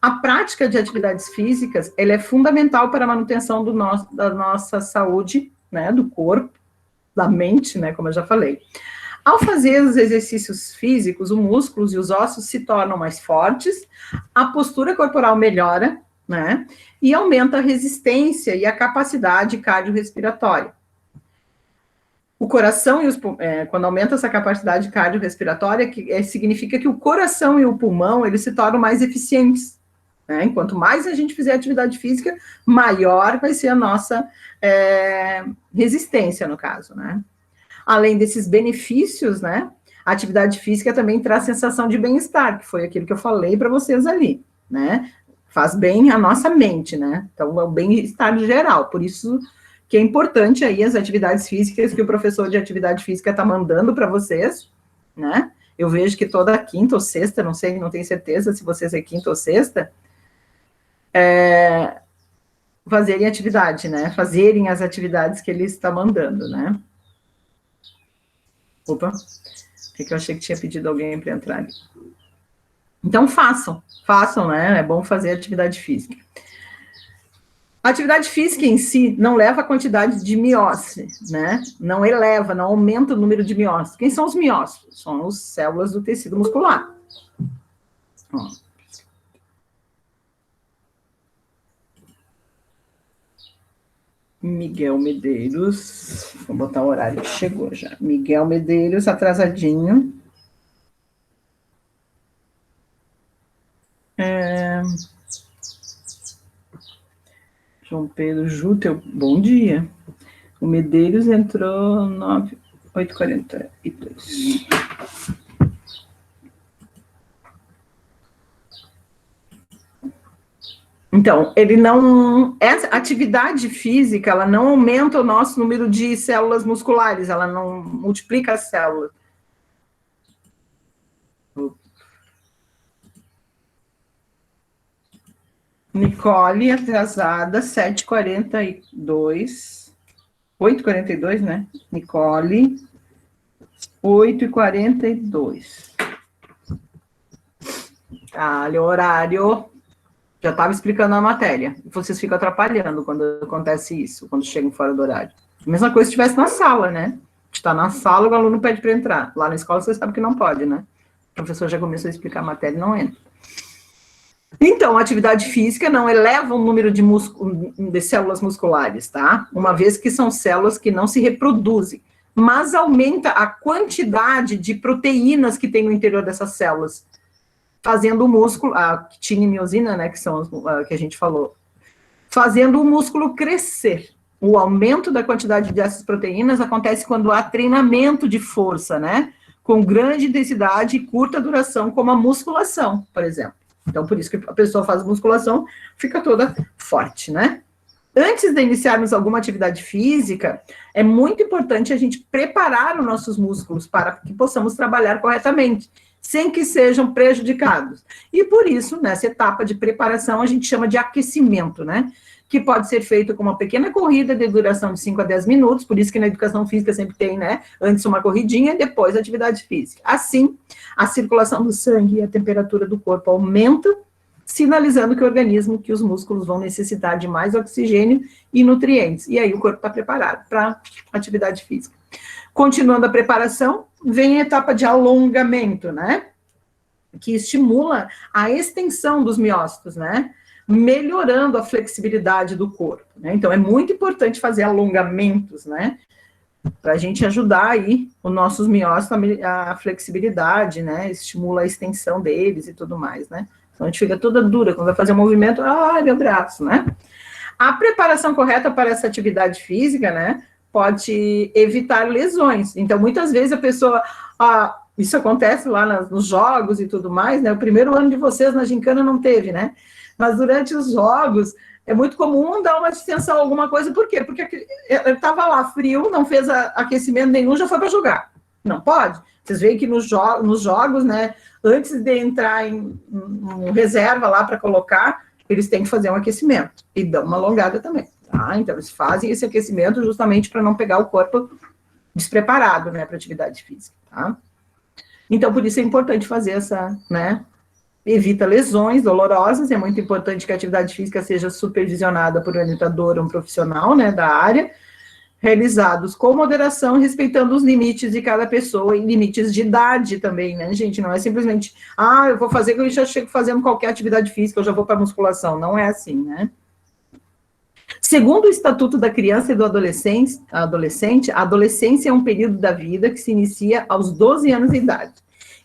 A prática de atividades físicas, ela é fundamental para a manutenção da nossa saúde, né, do corpo, da mente, né, como eu já falei. Ao fazer os exercícios físicos, os músculos e os ossos se tornam mais fortes, a postura corporal melhora, né, e aumenta a resistência e a capacidade cardiorrespiratória. O coração quando aumenta essa capacidade cardiorrespiratória, significa que o coração e o pulmão, eles se tornam mais eficientes, né? Enquanto mais a gente fizer atividade física, maior vai ser a nossa resistência, no caso, né? Além desses benefícios, né? A atividade física também traz sensação de bem-estar, que foi aquilo que eu falei para vocês ali, né? Faz bem a nossa mente, né? Então, é o bem-estar geral, por isso que é importante aí as atividades físicas que o professor de atividade física está mandando para vocês, né? Eu vejo que toda quinta ou sexta, não sei, não tenho certeza se vocês é quinta ou sexta, fazerem atividade, né? Fazerem as atividades que ele está mandando, né? Opa, é que eu achei que tinha pedido alguém para entrar ali. Então, façam, né? É bom fazer atividade física. A atividade física em si não leva a quantidade de miócitos, né? Não eleva, não aumenta o número de miócitos. Quem são os miócitos? São as células do tecido muscular. Ó. Miguel Medeiros, vou botar o horário que chegou já. Miguel Medeiros, atrasadinho. João Pedro Jutel, bom dia. O Medeiros entrou 8h42. Então, essa atividade física, ela não aumenta o nosso número de células musculares, ela não multiplica as células. Nicole, atrasada, 7h42. 8h42, né? Nicole, 8h42. Tá, olha o horário. Já estava explicando a matéria. Vocês ficam atrapalhando quando acontece isso, quando chegam fora do horário. A mesma coisa se estivesse na sala, né? Está na sala, o aluno pede para entrar. Lá na escola, você sabe que não pode, né? O professor já começou a explicar a matéria e não entra. Então, a atividade física não eleva o número de células musculares, tá? Uma vez que são células que não se reproduzem, mas aumenta a quantidade de proteínas que tem no interior dessas células, fazendo o músculo, a quitina e miosina, né, que são que a gente falou, fazendo o músculo crescer. O aumento da quantidade dessas proteínas acontece quando há treinamento de força, né, com grande intensidade e curta duração, como a musculação, por exemplo. Então, por isso que a pessoa faz musculação, fica toda forte, né? Antes de iniciarmos alguma atividade física, é muito importante a gente preparar os nossos músculos para que possamos trabalhar corretamente, sem que sejam prejudicados. E por isso, nessa etapa de preparação, a gente chama de aquecimento, né? Que pode ser feito com uma pequena corrida de duração de 5 a 10 minutos, por isso que na educação física sempre tem, né? Antes uma corridinha e depois atividade física. Assim, a circulação do sangue e a temperatura do corpo aumentam, sinalizando que que os músculos vão necessitar de mais oxigênio e nutrientes. E aí o corpo está preparado para atividade física. Continuando a preparação, vem a etapa de alongamento, né? Que estimula a extensão dos miócitos, né? Melhorando a flexibilidade do corpo, né? Então, é muito importante fazer alongamentos, né? Para a gente ajudar aí os nossos miócitos, a flexibilidade, né? Estimula a extensão deles e tudo mais, né? Então, a gente fica toda dura quando vai fazer um movimento, ai, meu braço, né? A preparação correta para essa atividade física, né? Pode evitar lesões. Então, muitas vezes a pessoa... isso acontece lá nos jogos e tudo mais, né? O primeiro ano de vocês na gincana não teve, né? Mas durante os jogos, é muito comum dar uma distensão, alguma coisa. Por quê? Porque ele estava lá frio, não fez aquecimento nenhum, já foi para jogar. Não pode. Vocês veem que nos jogos, né? Antes de entrar em reserva lá para colocar, eles têm que fazer um aquecimento. E dão uma alongada também. Tá? Então, eles fazem esse aquecimento justamente para não pegar o corpo despreparado, né? Para atividade física, tá? Então, por isso é importante fazer essa, né? evita lesões dolorosas, é muito importante que a atividade física seja supervisionada por um orientador, um profissional, né, da área, realizados com moderação, respeitando os limites de cada pessoa e limites de idade também, né, gente? Não é simplesmente, eu vou fazer, eu já chego fazendo qualquer atividade física, eu já vou para musculação. Não é assim, né? Segundo o Estatuto da Criança e do Adolescente, a adolescência é um período da vida que se inicia aos 12 anos de idade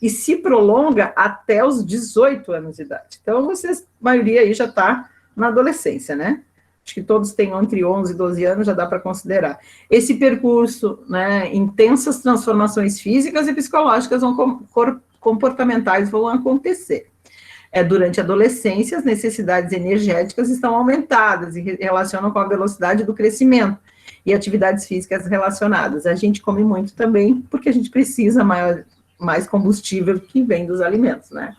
e se prolonga até os 18 anos de idade. Então, vocês, a maioria aí já está na adolescência, né? Acho que todos têm entre 11 e 12 anos, já dá para considerar. Esse percurso, né, intensas transformações físicas e psicológicas, comportamentais vão acontecer. Durante a adolescência, as necessidades energéticas estão aumentadas e relacionam com a velocidade do crescimento e atividades físicas relacionadas. A gente come muito também, porque a gente precisa mais combustível que vem dos alimentos, né?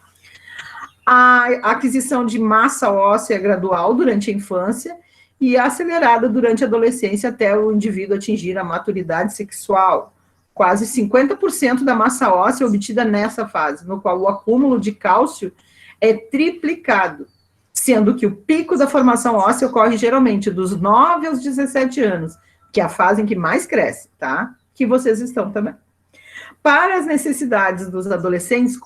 A aquisição de massa óssea é gradual durante a infância e acelerada durante a adolescência até o indivíduo atingir a maturidade sexual. Quase 50% da massa óssea é obtida nessa fase, no qual o acúmulo de cálcio é triplicado, sendo que o pico da formação óssea ocorre geralmente dos 9 aos 17 anos, que é a fase em que mais cresce, tá? Que vocês estão também. Para as necessidades dos adolescentes,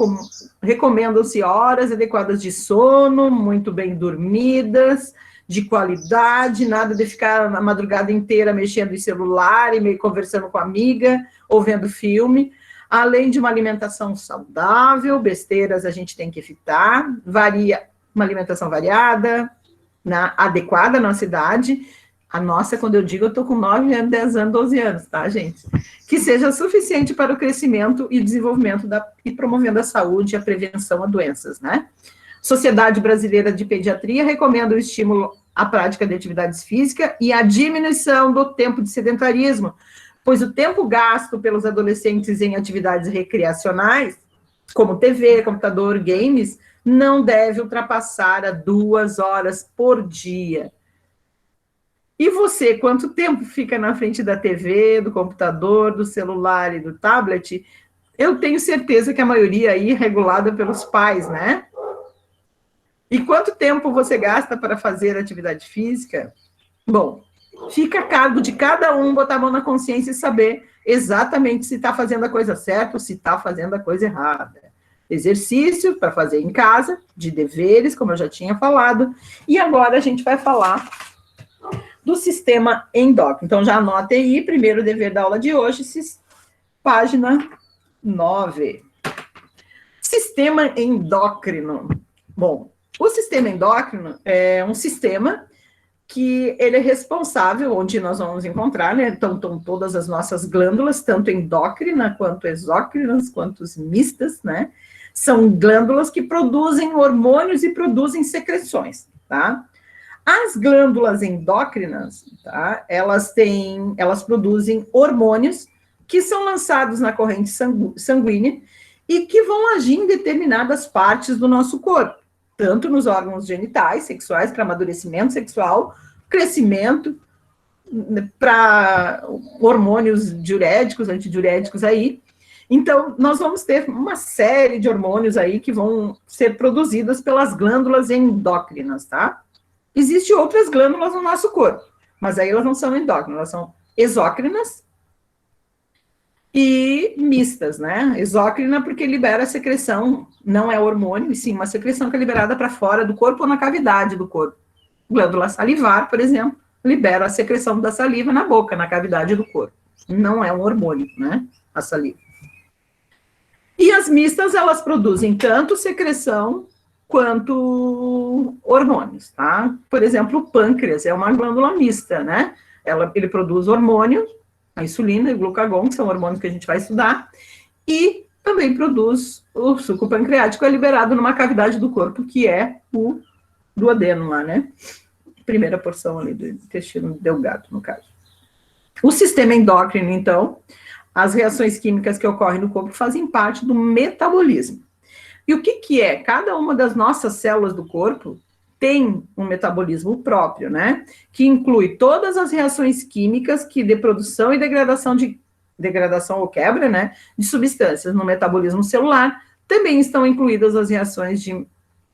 recomendam-se horas adequadas de sono, muito bem dormidas, de qualidade, nada de ficar a madrugada inteira mexendo em celular e meio conversando com a amiga, ou vendo filme, além de uma alimentação saudável, besteiras a gente tem que evitar, uma alimentação variada, adequada à nossa idade. A nossa, quando eu digo, eu estou com 9 anos, 10 anos, 12 anos, tá, gente? Que seja suficiente para o crescimento e desenvolvimento e promovendo a saúde e a prevenção a doenças, né? Sociedade Brasileira de Pediatria recomenda o estímulo à prática de atividades físicas e a diminuição do tempo de sedentarismo, pois o tempo gasto pelos adolescentes em atividades recreacionais, como TV, computador, games, não deve ultrapassar a 2 horas por dia. E você, quanto tempo fica na frente da TV, do computador, do celular e do tablet? Eu tenho certeza que a maioria aí é regulada pelos pais, né? E quanto tempo você gasta para fazer atividade física? Bom, fica a cargo de cada um botar a mão na consciência e saber exatamente se está fazendo a coisa certa ou se está fazendo a coisa errada. Exercício para fazer em casa, de deveres, como eu já tinha falado. E agora a gente vai falar do sistema endócrino. Então, já anote aí, primeiro dever da aula de hoje, página 9. Sistema endócrino. Bom, o sistema endócrino é um sistema que ele é responsável, onde nós vamos encontrar, né? Então, estão todas as nossas glândulas, tanto endócrina, quanto exócrinas, quanto mistas, né? São glândulas que produzem hormônios e produzem secreções, tá? As glândulas endócrinas, tá? Elas produzem hormônios que são lançados na corrente sanguínea e que vão agir em determinadas partes do nosso corpo, tanto nos órgãos genitais, sexuais, para amadurecimento sexual, crescimento, para hormônios diuréticos, antidiuréticos aí. Então, nós vamos ter uma série de hormônios aí que vão ser produzidas pelas glândulas endócrinas, tá? Existem outras glândulas no nosso corpo, mas aí elas não são endócrinas, elas são exócrinas e mistas, né? Exócrina porque libera a secreção, não é hormônio, e sim uma secreção que é liberada para fora do corpo ou na cavidade do corpo. Glândula salivar, por exemplo, libera a secreção da saliva na boca, na cavidade do corpo. Não é um hormônio, né? A saliva. E as mistas, elas produzem tanto secreção quanto hormônios, tá? Por exemplo, o pâncreas é uma glândula mista, né? Ele produz hormônio, a insulina e o glucagon, que são hormônios que a gente vai estudar, e também produz o suco pancreático, é liberado numa cavidade do corpo, que é o duodeno lá, né? Primeira porção ali do intestino delgado, no caso. O sistema endócrino, então, as reações químicas que ocorrem no corpo fazem parte do metabolismo. E o que é? Cada uma das nossas células do corpo tem um metabolismo próprio, né? Que inclui todas as reações químicas que de produção e degradação ou quebra, né? De substâncias no metabolismo celular. Também estão incluídas as reações de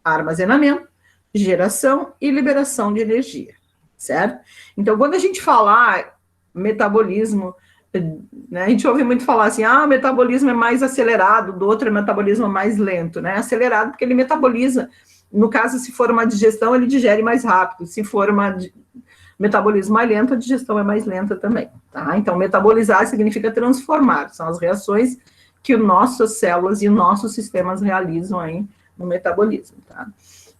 armazenamento, geração e liberação de energia, certo? Então, quando a gente falar metabolismo, né, a gente ouve muito falar assim, o metabolismo é mais acelerado, do outro metabolismo é mais lento, né? Acelerado porque ele metaboliza, no caso, se for uma digestão, ele digere mais rápido, se for metabolismo mais lento, a digestão é mais lenta também, tá? Então, metabolizar significa transformar, são as reações que nossas células e nossos sistemas realizam aí no metabolismo, tá?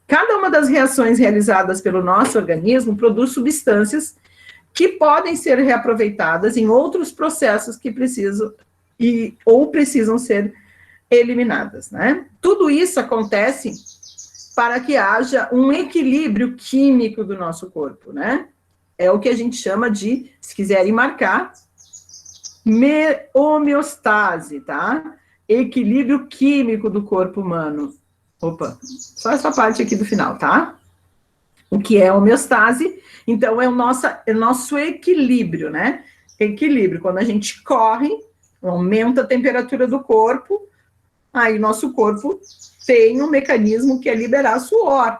Cada uma das reações realizadas pelo nosso organismo produz substâncias que podem ser reaproveitadas em outros processos que precisam ou precisam ser eliminadas, né? Tudo isso acontece para que haja um equilíbrio químico do nosso corpo, né? É o que a gente chama de, se quiserem marcar, homeostase, tá? Equilíbrio químico do corpo humano. Opa, só essa parte aqui do final, tá? O que é homeostase? Então, é o nosso equilíbrio, né? Equilíbrio, quando a gente corre, aumenta a temperatura do corpo, aí nosso corpo tem um mecanismo que é liberar suor,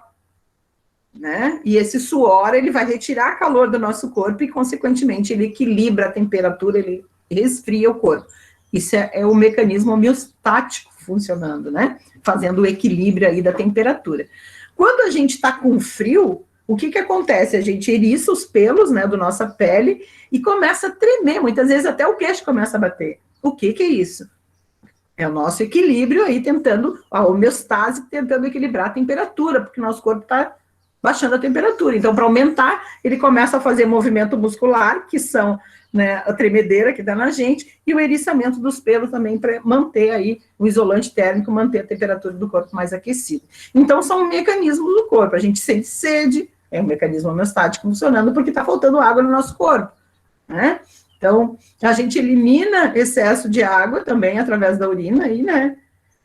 né? E esse suor, ele vai retirar calor do nosso corpo e, consequentemente, ele equilibra a temperatura, ele resfria o corpo. Isso é o mecanismo homeostático funcionando, né? Fazendo o equilíbrio aí da temperatura. Quando a gente está com frio, o que acontece? A gente eriça os pelos, né, da nossa pele e começa a tremer, muitas vezes até o queixo começa a bater. O que é isso? É o nosso equilíbrio aí tentando, a homeostase tentando equilibrar a temperatura, porque o nosso corpo está baixando a temperatura. Então, para aumentar, ele começa a fazer movimento muscular, que são, né, a tremedeira que dá na gente, e o eriçamento dos pelos também para manter aí o isolante térmico, manter a temperatura do corpo mais aquecida. Então, são mecanismos do corpo. A gente sente sede, é um mecanismo homeostático funcionando porque está faltando água no nosso corpo, né? Então, a gente elimina excesso de água também através da urina aí, né?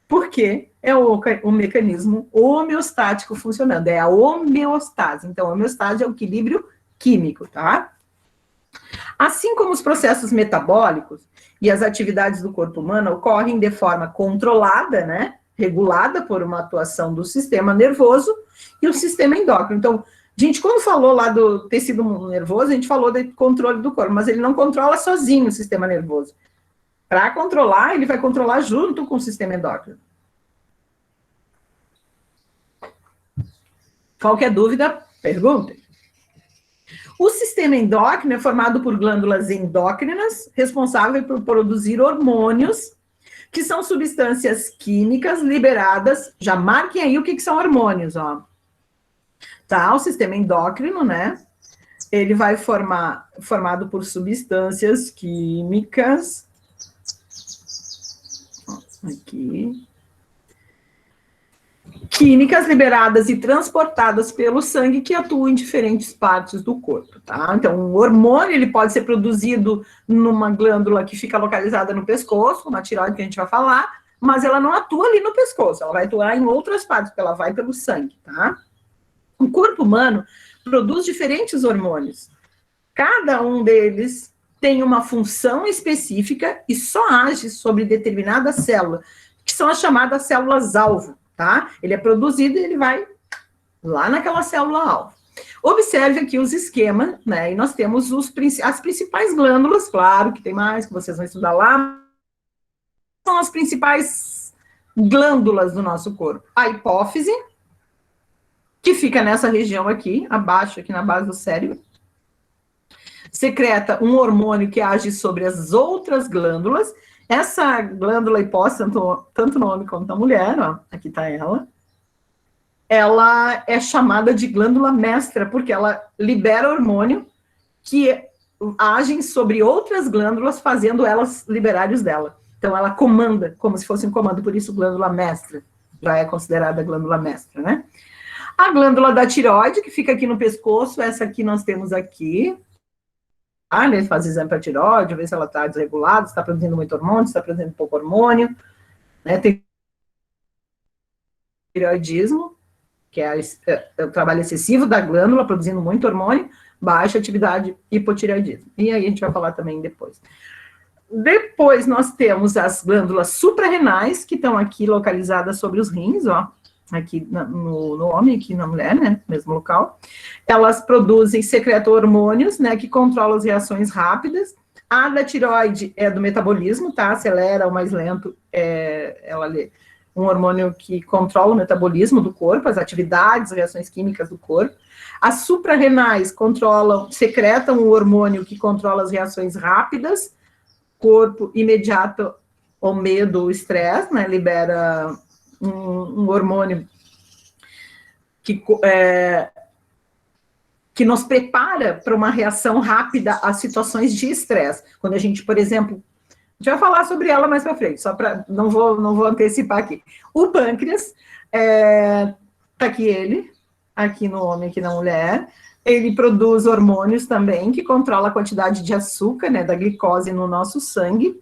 Porque é o mecanismo homeostático funcionando, é a homeostase. Então, a homeostase é o equilíbrio químico, tá? Assim como os processos metabólicos e as atividades do corpo humano ocorrem de forma controlada, né? Regulada por uma atuação do sistema nervoso e o sistema endócrino. Então, a gente, quando falou lá do tecido nervoso, a gente falou do controle do corpo, mas ele não controla sozinho o sistema nervoso. Para controlar, ele vai controlar junto com o sistema endócrino. Qualquer dúvida, pergunte. O sistema endócrino é formado por glândulas endócrinas, responsáveis por produzir hormônios, que são substâncias químicas liberadas. Já marquem aí o que são hormônios, ó. Tá, o sistema endócrino, né? Ele vai formado por substâncias químicas. Aqui. Químicas liberadas e transportadas pelo sangue que atuam em diferentes partes do corpo, tá? Então, o hormônio, ele pode ser produzido numa glândula que fica localizada no pescoço, uma tireoide que a gente vai falar, mas ela não atua ali no pescoço, ela vai atuar em outras partes, porque ela vai pelo sangue, tá? O corpo humano produz diferentes hormônios. Cada um deles tem uma função específica e só age sobre determinada célula, que são as chamadas células-alvo, tá? Ele é produzido e ele vai lá naquela célula-alvo. Observe aqui os esquemas, né? E nós temos as principais glândulas, claro que tem mais, que vocês vão estudar lá. São as principais glândulas do nosso corpo. A hipófise, que fica nessa região aqui, abaixo, aqui na base do cérebro, secreta um hormônio que age sobre as outras glândulas. Essa glândula hipófise, tanto no homem quanto na mulher, ó, aqui está ela é chamada de glândula mestra, porque ela libera hormônio que agem sobre outras glândulas, fazendo elas liberarem os dela. Então, ela comanda, como se fosse um comando, por isso glândula mestra, já é considerada glândula mestra, né? A glândula da tireoide, que fica aqui no pescoço, essa aqui nós temos aqui. Ele faz exame para a tireoide, ver se ela está desregulada, se está produzindo muito hormônio, se está produzindo pouco hormônio. Né? Tem tireoidismo, que é o trabalho excessivo da glândula, produzindo muito hormônio, baixa atividade, hipotireoidismo. E aí a gente vai falar também depois. Depois nós temos as glândulas suprarrenais, que estão aqui localizadas sobre os rins, ó. aqui no homem, aqui na mulher, né, mesmo local, elas produzem, secretam hormônios, né, que controlam as reações rápidas. A da tireoide é do metabolismo, tá, acelera, o mais lento ela um hormônio que controla o metabolismo do corpo, as atividades, as reações químicas do corpo. As suprarrenais secretam o hormônio que controla as reações rápidas, corpo imediato, o medo, o estresse, né, libera um hormônio que nos prepara para uma reação rápida às situações de estresse. Quando a gente, por exemplo, a gente vai falar sobre ela mais para frente, só para não vou antecipar aqui. O pâncreas, tá aqui no homem, aqui na mulher, ele produz hormônios também que controla a quantidade de açúcar, né, da glicose no nosso sangue.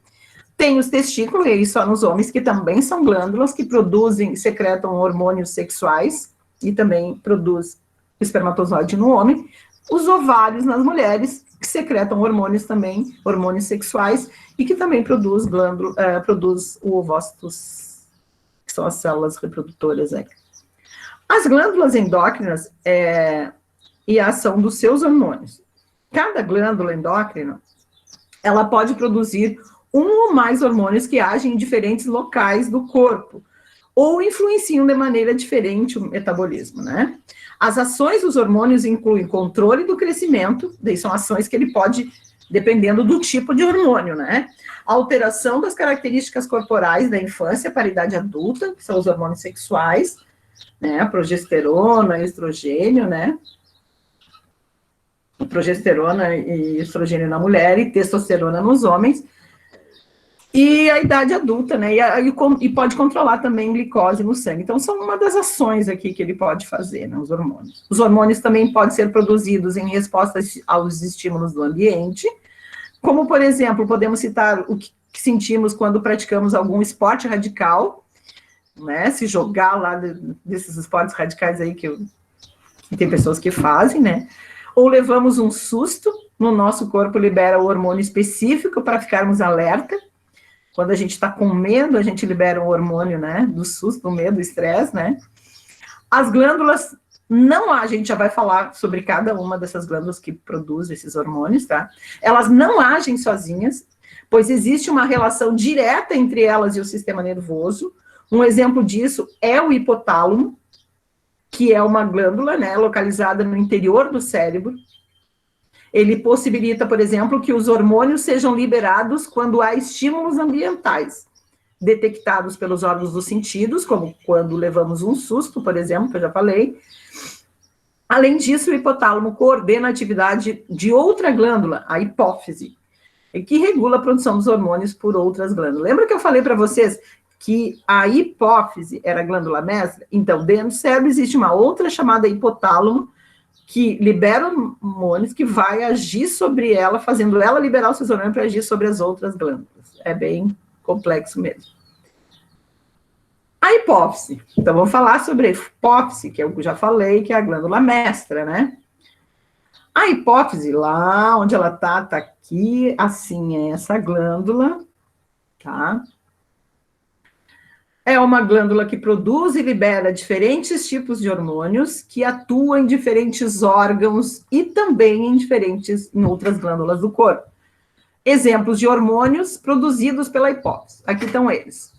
Tem os testículos, e só nos homens, que também são glândulas que produzem, secretam hormônios sexuais e também produz espermatozoide no homem. Os ovários nas mulheres, que secretam hormônios também, hormônios sexuais, e que também produz o ovócitos, que são as células reprodutoras. As glândulas endócrinas e a ação dos seus hormônios. Cada glândula endócrina, ela pode produzir um ou mais hormônios que agem em diferentes locais do corpo, ou influenciam de maneira diferente o metabolismo, né? As ações dos hormônios incluem controle do crescimento, daí são ações que ele pode, dependendo do tipo de hormônio, né? Alteração das características corporais da infância para a idade adulta, que são os hormônios sexuais, né? Progesterona, estrogênio, né? Progesterona e estrogênio na mulher e testosterona nos homens. E a idade adulta, né? E pode controlar também glicose no sangue. Então, são uma das ações aqui que ele pode fazer, né? Os hormônios. Os hormônios também podem ser produzidos em resposta aos estímulos do ambiente, como, por exemplo, podemos citar o que sentimos quando praticamos algum esporte radical, né? Se jogar lá desses esportes radicais aí que tem pessoas que fazem, né? Ou levamos um susto, no nosso corpo libera o hormônio específico para ficarmos alerta. Quando a gente está com medo, a gente libera um hormônio, né, do susto, do medo, do estresse, né? As glândulas a gente já vai falar sobre cada uma dessas glândulas que produzem esses hormônios, tá? Elas não agem sozinhas, pois existe uma relação direta entre elas e o sistema nervoso. Um exemplo disso é o hipotálamo, que é uma glândula, né, localizada no interior do cérebro. Ele possibilita, por exemplo, que os hormônios sejam liberados quando há estímulos ambientais, detectados pelos órgãos dos sentidos, como quando levamos um susto, por exemplo, que eu já falei. Além disso, o hipotálamo coordena a atividade de outra glândula, a hipófise, que regula a produção dos hormônios por outras glândulas. Lembra que eu falei para vocês que a hipófise era a glândula mestra? Então, dentro do cérebro existe uma outra chamada hipotálamo, que libera hormônios, que vai agir sobre ela, fazendo ela liberar os seus hormônios para agir sobre as outras glândulas. É bem complexo mesmo. A hipófise. Então, vamos falar sobre a hipófise, que eu já falei, que é a glândula mestra, né? A hipófise, lá onde ela tá aqui, assim, é essa glândula, tá? É uma glândula que produz e libera diferentes tipos de hormônios que atuam em diferentes órgãos e também em outras glândulas do corpo. Exemplos de hormônios produzidos pela hipófise. Aqui estão eles.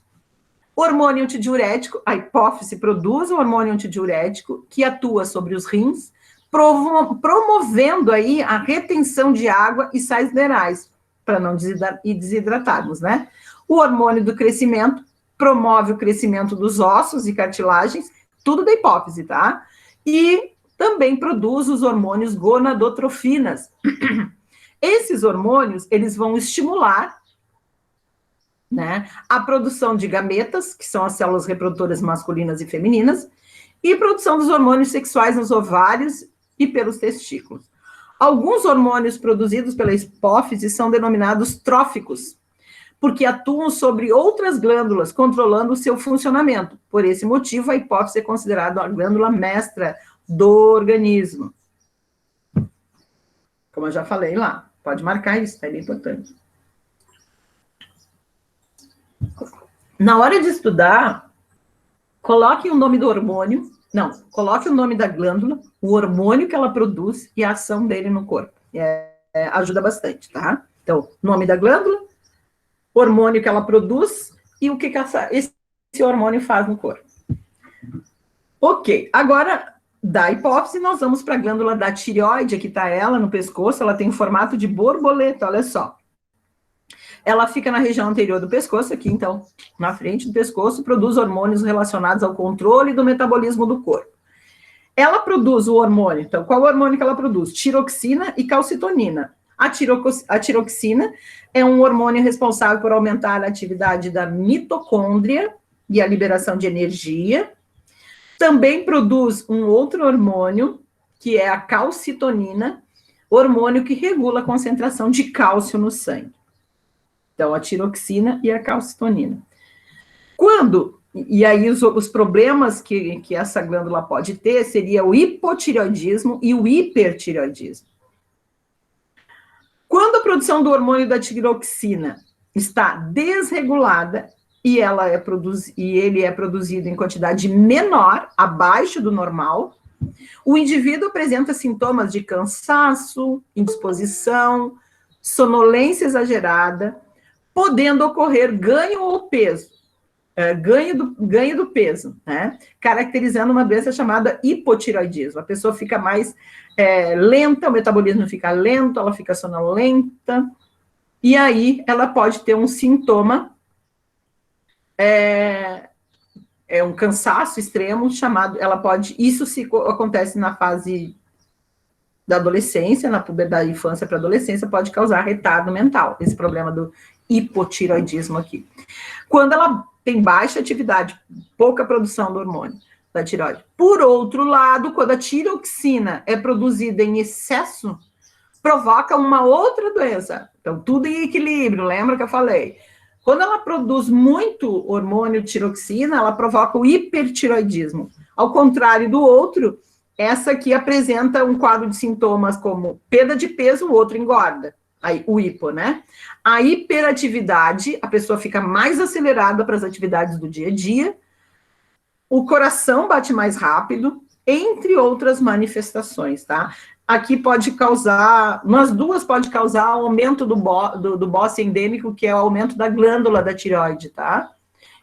Hormônio antidiurético, a hipófise produz um hormônio antidiurético que atua sobre os rins, promovendo aí a retenção de água e sais minerais, para não desidratarmos, né? O hormônio do crescimento promove o crescimento dos ossos e cartilagens, tudo da hipófise, tá? E também produz os hormônios gonadotrofinas. Esses hormônios, eles vão estimular, né, a produção de gametas, que são as células reprodutoras masculinas e femininas, e produção dos hormônios sexuais nos ovários e pelos testículos. Alguns hormônios produzidos pela hipófise são denominados tróficos, porque atuam sobre outras glândulas, controlando o seu funcionamento. Por esse motivo, a hipófise é considerada a glândula mestra do organismo. Como eu já falei lá, pode marcar isso, é bem importante. Na hora de estudar Coloque o nome do hormônio, não, coloque o nome da glândula, o hormônio que ela produz e a ação dele no corpo. Ajuda bastante, tá? Então, nome da glândula, hormônio que ela produz e o que esse hormônio faz no corpo. Ok, agora, da hipófise, nós vamos para a glândula da tireoide, aqui está ela no pescoço, ela tem o formato de borboleta, olha só. Ela fica na região anterior do pescoço, aqui então, na frente do pescoço, produz hormônios relacionados ao controle do metabolismo do corpo. Ela produz o hormônio, então, qual é o hormônio que ela produz? Tiroxina e calcitonina. A tiroxina é um hormônio responsável por aumentar a atividade da mitocôndria e a liberação de energia. Também produz um outro hormônio, que é a calcitonina, hormônio que regula a concentração de cálcio no sangue. Então, a tiroxina e a calcitonina. E aí os problemas que essa glândula pode ter seria o hipotireoidismo e o hipertireoidismo. Quando a produção do hormônio da tiroxina está desregulada e ele é produzido em quantidade menor, abaixo do normal, o indivíduo apresenta sintomas de cansaço, indisposição, sonolência exagerada, podendo ocorrer ganho ou peso, ganho do peso, né? Caracterizando uma doença chamada hipotireoidismo. A pessoa fica mais lenta, o metabolismo fica lento, ela fica sonolenta, e aí ela pode ter um sintoma, um cansaço extremo chamado, isso acontece na fase da adolescência, na puberdade, infância para adolescência, pode causar retardo mental, esse problema do hipotireoidismo aqui. Quando ela tem baixa atividade, pouca produção do hormônio da tireoide. Por outro lado, quando a tiroxina é produzida em excesso, provoca uma outra doença. Então, tudo em equilíbrio, lembra que eu falei? Quando ela produz muito hormônio tiroxina, ela provoca o hipertireoidismo. Ao contrário do outro, essa aqui apresenta um quadro de sintomas como perda de peso, o outro engorda. Aí, o hipo, né? A hiperatividade, a pessoa fica mais acelerada para as atividades do dia a dia, o coração bate mais rápido, entre outras manifestações, tá? Aqui pode causar, nas duas pode causar aumento do BOS endêmico, que é o aumento da glândula da tireoide, tá?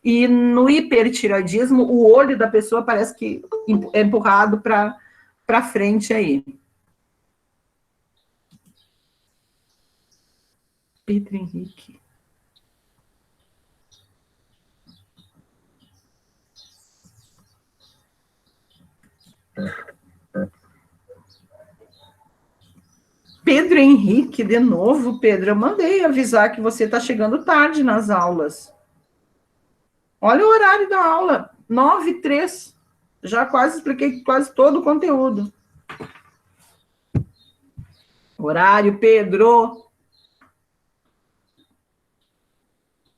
E no hipertireoidismo, o olho da pessoa parece que é empurrado para frente aí. Pedro Henrique. Pedro Henrique, de novo, Pedro, eu mandei avisar que você está chegando tarde nas aulas. Olha o horário da aula, 9h03. Já quase expliquei quase todo o conteúdo. Horário, Pedro.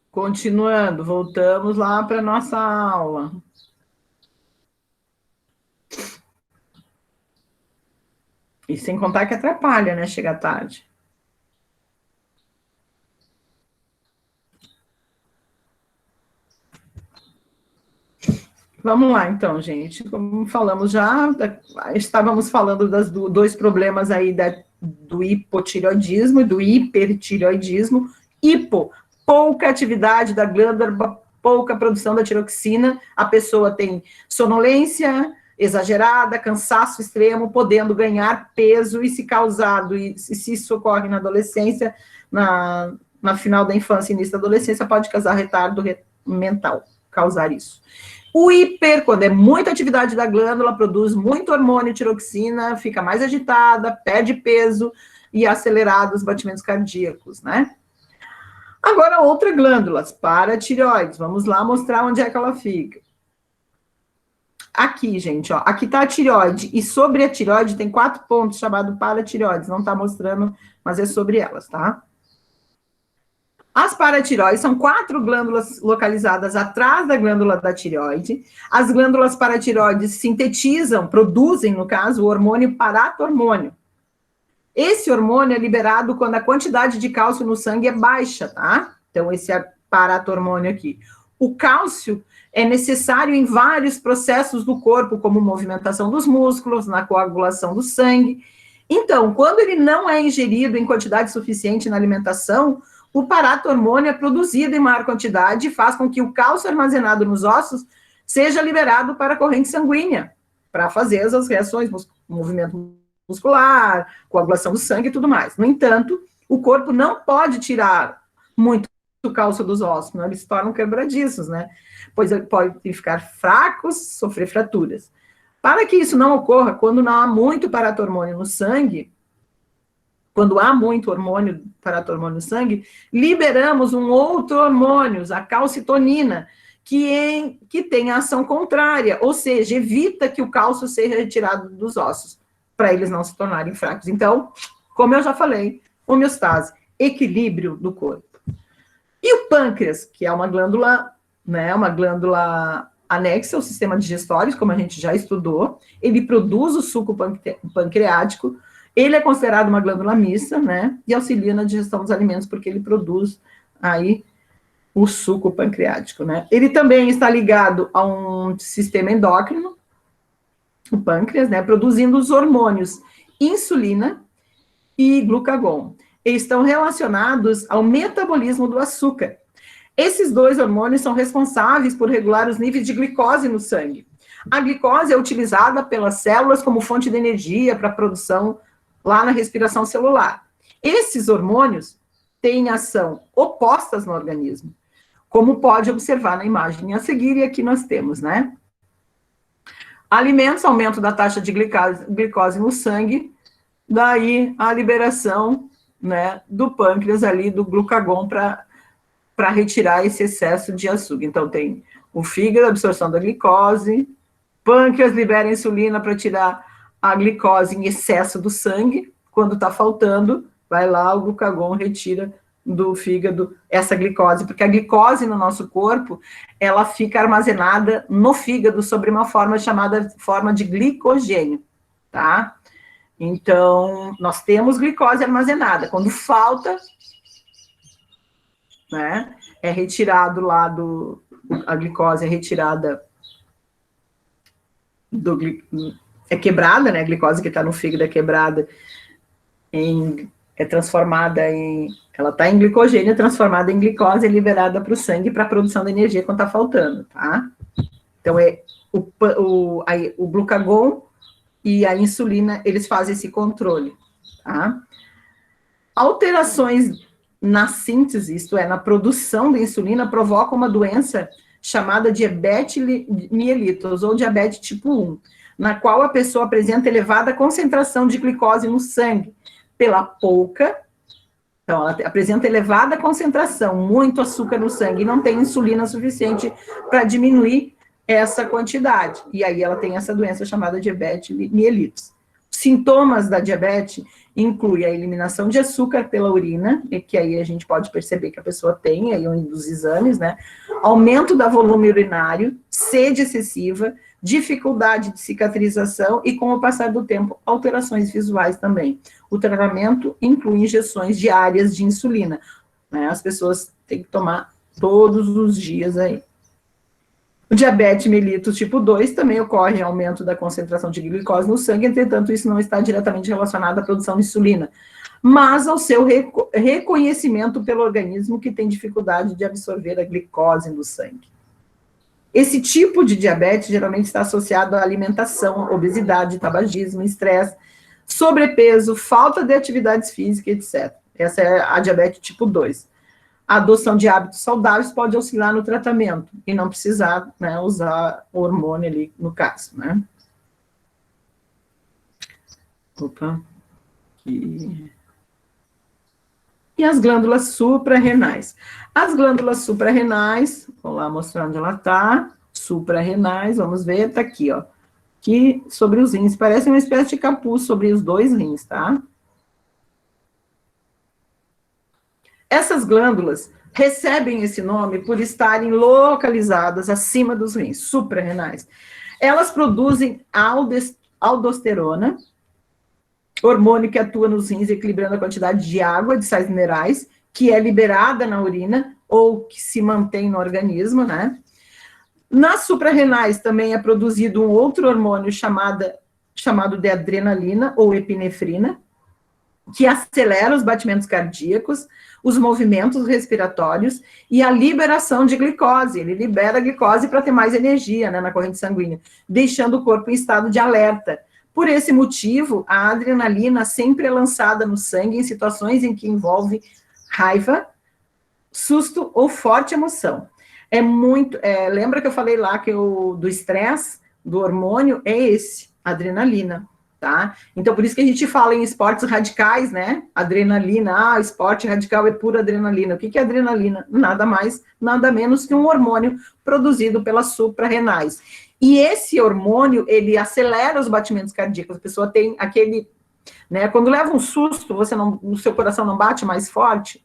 Continuando, voltamos lá para a nossa aula. E sem contar que atrapalha, né, chegar tarde. Vamos lá, então, gente. Como falamos já, estávamos falando dos dois problemas aí do hipotireoidismo e do hipertireoidismo. Hipo, pouca atividade da glândula, pouca produção da tiroxina, a pessoa tem sonolência exagerada, cansaço extremo, podendo ganhar peso, e se isso ocorre na adolescência, na final da infância e início da adolescência, pode causar retardo mental, causar isso. O hiper, quando é muita atividade da glândula, produz muito hormônio, tiroxina, fica mais agitada, perde peso e acelerados os batimentos cardíacos, né? Agora, outra glândula, paratireoides. Vamos lá mostrar onde é que ela fica. Aqui, gente, ó. Aqui tá a tireoide. E sobre a tireoide tem 4 pontos chamados paratireoides. Não tá mostrando, mas é sobre elas, tá? As paratireoides são 4 glândulas localizadas atrás da glândula da tireoide. As glândulas paratireoides sintetizam, produzem, no caso, o hormônio paratormônio. Esse hormônio é liberado quando a quantidade de cálcio no sangue é baixa, tá? Então, esse é paratormônio aqui. O cálcio é necessário em vários processos do corpo, como movimentação dos músculos, na coagulação do sangue. Então, quando ele não é ingerido em quantidade suficiente na alimentação, o paratormônio é produzido em maior quantidade e faz com que o cálcio armazenado nos ossos seja liberado para a corrente sanguínea, para fazer as reações, movimento muscular, coagulação do sangue e tudo mais. No entanto, o corpo não pode tirar muito cálcio dos ossos, senão eles se tornam quebradiços, né? Pois podem ficar fracos, sofrer fraturas. Para que isso não ocorra, quando não há muito paratormônio no sangue, quando há muito paratormônio no sangue, liberamos um outro hormônio, a calcitonina, que tem a ação contrária, ou seja, evita que o cálcio seja retirado dos ossos, para eles não se tornarem fracos. Então, como eu já falei, homeostase, equilíbrio do corpo. E o pâncreas, que é uma glândula, né, uma glândula anexa ao sistema digestório, como a gente já estudou, ele produz o suco pancreático, ele é considerado uma glândula mista, né, e auxilia na digestão dos alimentos, porque ele produz aí o suco pancreático, né. Ele também está ligado a um sistema endócrino, o pâncreas, né, produzindo os hormônios insulina e glucagon. Eles estão relacionados ao metabolismo do açúcar. Esses dois hormônios são responsáveis por regular os níveis de glicose no sangue. A glicose é utilizada pelas células como fonte de energia para a produção lá na respiração celular. Esses hormônios têm ação opostas no organismo, como pode observar na imagem a seguir, e aqui nós temos, né? Alimentos, aumento da taxa de glicose no sangue, daí a liberação, né, do pâncreas ali, do glucagon, para retirar esse excesso de açúcar. Então, tem o fígado, absorção da glicose, pâncreas libera insulina para tirar a glicose em excesso do sangue, quando está faltando, vai lá, o glucagon retira do fígado essa glicose, porque a glicose no nosso corpo, ela fica armazenada no fígado sobre uma forma chamada forma de glicogênio, tá? Então, nós temos glicose armazenada. Quando falta, né, é retirado lá a glicose é retirada é quebrada, né, a glicose que está no fígado é quebrada é transformada ela está em glicogênio, transformada em glicose, é liberada para o sangue para a produção de energia quando está faltando, tá? Então, o glucagon e a insulina, eles fazem esse controle, tá? Alterações na síntese, isto é, na produção de insulina, provocam uma doença chamada diabetes mellitus, ou diabetes tipo 1, na qual a pessoa apresenta elevada concentração de glicose no sangue, pela pouca, então ela apresenta elevada concentração, muito açúcar no sangue, e não tem insulina suficiente para diminuir essa quantidade, e aí ela tem essa doença chamada diabetes mellitus. Sintomas da diabetes incluem a eliminação de açúcar pela urina, e que aí a gente pode perceber que a pessoa tem, aí um dos exames, né, aumento da volume urinário, sede excessiva, dificuldade de cicatrização e, com o passar do tempo, alterações visuais também. O tratamento inclui injeções diárias de insulina, né, as pessoas têm que tomar todos os dias aí. O diabetes mellitus tipo 2 também ocorre aumento da concentração de glicose no sangue, entretanto, isso não está diretamente relacionado à produção de insulina, mas ao seu reconhecimento pelo organismo que tem dificuldade de absorver a glicose no sangue. Esse tipo de diabetes geralmente está associado à alimentação, obesidade, tabagismo, estresse, sobrepeso, falta de atividades físicas, etc. Essa é a diabetes tipo 2. A adoção de hábitos saudáveis pode auxiliar no tratamento e não precisar, né, usar hormônio ali, no caso, né? Opa. Aqui. E as glândulas suprarrenais. As glândulas suprarrenais, vou lá mostrar onde ela está, suprarrenais, vamos ver, está aqui, ó. Aqui sobre os rins, parece uma espécie de capuz sobre os dois rins, tá? Essas glândulas recebem esse nome por estarem localizadas acima dos rins, suprarrenais. Elas produzem aldosterona, hormônio que atua nos rins, equilibrando a quantidade de água, de sais minerais, que é liberada na urina ou que se mantém no organismo, né? Nas suprarrenais também é produzido um outro hormônio chamado de adrenalina ou epinefrina, que acelera os batimentos cardíacos, os movimentos respiratórios e a liberação de glicose. Ele libera a glicose para ter mais energia, né, na corrente sanguínea, deixando o corpo em estado de alerta. Por esse motivo, a adrenalina sempre é lançada no sangue em situações em que envolve raiva, susto ou forte emoção. Lembra que eu falei lá que do estresse, do hormônio, é esse, adrenalina, tá? Então, por isso que a gente fala em esportes radicais, né? Adrenalina, esporte radical é pura adrenalina. O que é adrenalina? Nada mais, nada menos que um hormônio produzido pelas suprarrenais. E esse hormônio, ele acelera os batimentos cardíacos. A pessoa tem aquele, né? Quando leva um susto, o seu coração não bate mais forte.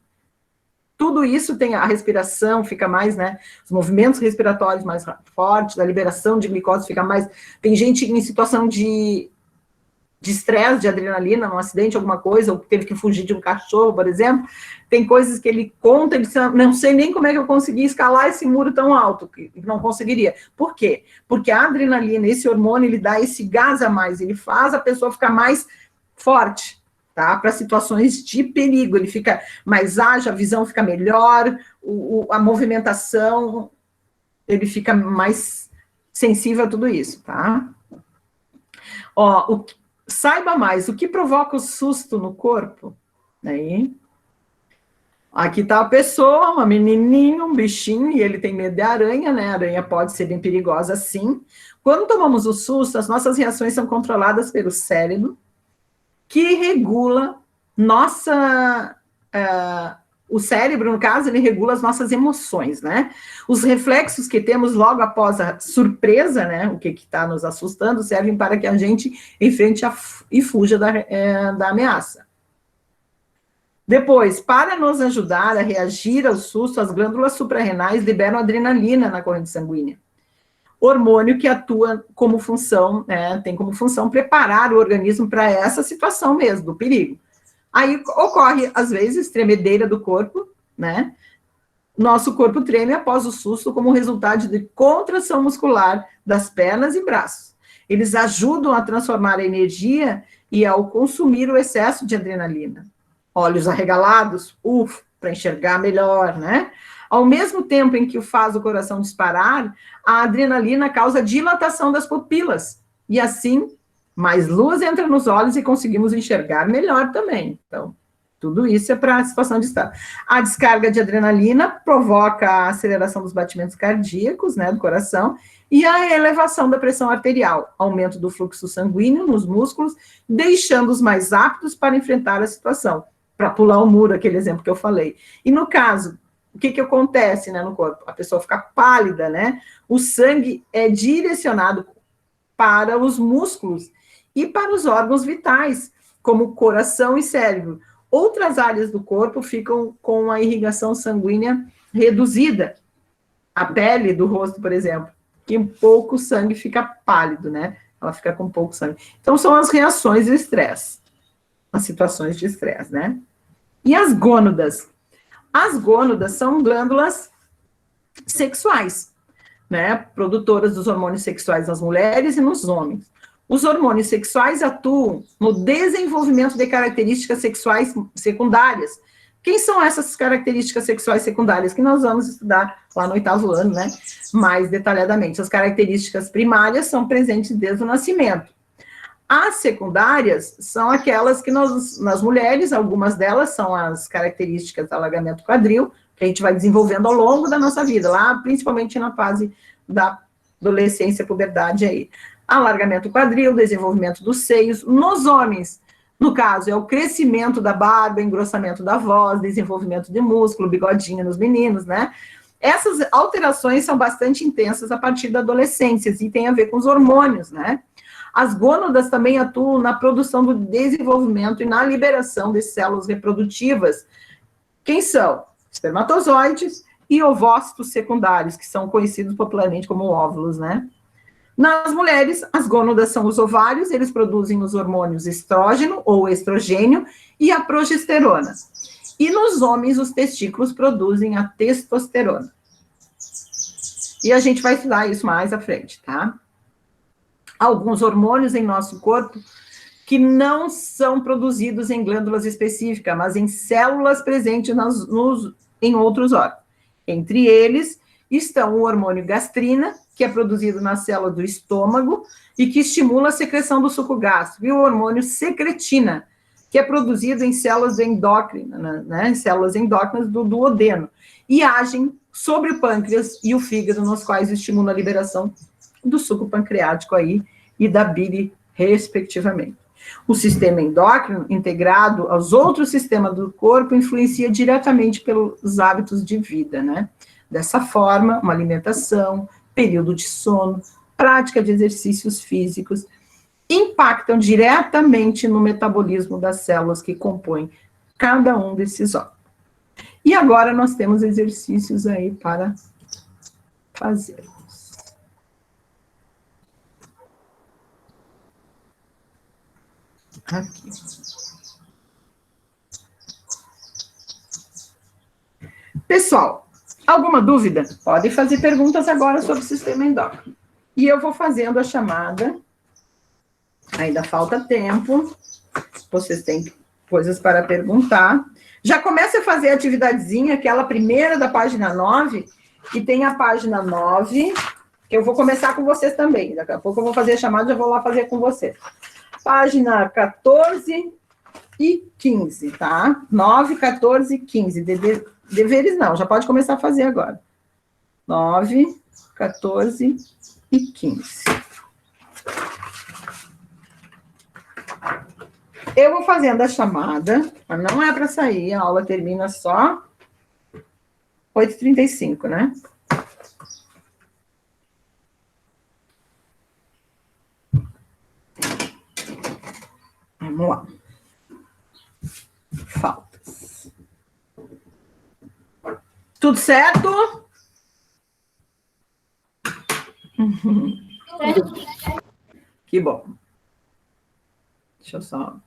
Tudo isso tem a respiração, fica mais, né? Os movimentos respiratórios mais fortes, a liberação de glicose fica mais. Tem gente em situação de estresse, de adrenalina, num acidente, alguma coisa, ou teve que fugir de um cachorro, por exemplo. Tem coisas que ele conta, ele diz, não sei nem como é que eu consegui escalar esse muro tão alto, que não conseguiria. Por quê? Porque a adrenalina, esse hormônio, ele dá esse gás a mais, ele faz a pessoa ficar mais forte, tá? Para situações de perigo, ele fica mais ágil, a visão fica melhor, a movimentação, ele fica mais sensível a tudo isso, tá? Ó, saiba mais, o que provoca o susto no corpo? Aí, aqui tá a pessoa, uma menininha, um bichinho, e ele tem medo de aranha, né? A aranha pode ser bem perigosa, sim. Quando tomamos o susto, as nossas reações são controladas pelo cérebro, que regula o cérebro, no caso, ele regula as nossas emoções, né? Os reflexos que temos logo após a surpresa, né? O que está nos assustando, servem para que a gente enfrente e fuja da ameaça. Depois, para nos ajudar a reagir ao susto, as glândulas suprarrenais liberam adrenalina na corrente sanguínea. Hormônio que atua como função, né, tem como função preparar o organismo para essa situação mesmo, do perigo. Aí ocorre, às vezes, tremedeira do corpo, né? Nosso corpo treme após o susto como resultado de contração muscular das pernas e braços. Eles ajudam a transformar a energia e ao consumir o excesso de adrenalina. Olhos arregalados, para enxergar melhor, né? Ao mesmo tempo em que faz o coração disparar, a adrenalina causa dilatação das pupilas. E assim, mais luz entra nos olhos e conseguimos enxergar melhor também. Então, tudo isso é para a situação de estado. A descarga de adrenalina provoca a aceleração dos batimentos cardíacos, né, do coração, e a elevação da pressão arterial, aumento do fluxo sanguíneo nos músculos, deixando-os mais aptos para enfrentar a situação, para pular o muro, aquele exemplo que eu falei. E no caso, o que acontece, né, no corpo? A pessoa fica pálida, né? O sangue é direcionado para os músculos e para os órgãos vitais, como coração e cérebro. Outras áreas do corpo ficam com a irrigação sanguínea reduzida. A pele do rosto, por exemplo, que um pouco sangue fica pálido, né? Ela fica com pouco sangue. Então, são as reações de estresse, as situações de estresse, né? E as gônadas? As gônadas são glândulas sexuais, né? Produtoras dos hormônios sexuais nas mulheres e nos homens. Os hormônios sexuais atuam no desenvolvimento de características sexuais secundárias. Quem são essas características sexuais secundárias? Que nós vamos estudar lá no 8º ano, né? Mais detalhadamente. As características primárias são presentes desde o nascimento. As secundárias são aquelas que nas mulheres, algumas delas são as características do alargamento quadril, que a gente vai desenvolvendo ao longo da nossa vida, lá principalmente na fase da adolescência, puberdade aí. Alargamento quadril, desenvolvimento dos seios. Nos homens, no caso, é o crescimento da barba, engrossamento da voz, desenvolvimento de músculo, bigodinho nos meninos, né? Essas alterações são bastante intensas a partir da adolescência e tem a ver com os hormônios, né? As gônadas também atuam na produção do desenvolvimento e na liberação de células reprodutivas. Quem são? Espermatozoides e ovócitos secundários, que são conhecidos popularmente como óvulos, né? Nas mulheres, as gônadas são os ovários, eles produzem os hormônios estrógeno ou estrogênio e a progesterona. E nos homens, os testículos produzem a testosterona. E a gente vai estudar isso mais à frente, tá? Alguns hormônios em nosso corpo que não são produzidos em glândulas específicas, mas em células presentes em outros órgãos. Entre eles estão o hormônio gastrina, que é produzido na célula do estômago e que estimula a secreção do suco gástrico, e o hormônio secretina, que é produzido em células endócrinas, né, células endócrinas do duodeno, e agem sobre o pâncreas e o fígado, nos quais estimula a liberação do suco pancreático aí e da bile, respectivamente. O sistema endócrino, integrado aos outros sistemas do corpo, influencia diretamente pelos hábitos de vida, né? Dessa forma, uma alimentação, período de sono, prática de exercícios físicos, impactam diretamente no metabolismo das células que compõem cada um desses órgãos. E agora nós temos exercícios aí para fazermos. Aqui. Pessoal, alguma dúvida? Podem fazer perguntas agora sobre o sistema endócrino. E eu vou fazendo a chamada. Ainda falta tempo. Vocês têm coisas para perguntar. Já começa a fazer a atividadezinha, aquela primeira da página 9, que tem a página 9, que eu vou começar com vocês também. Daqui a pouco eu vou fazer a chamada e já vou lá fazer com vocês. Página 14 e 15, tá? 9, 14 e 15. Deveres não, já pode começar a fazer agora. 9, 14 e 15. Eu vou fazendo a chamada, mas não é para sair, a aula termina só 8h35, né? Vamos lá. Faltas. Tudo certo? Que bom. Deixa eu só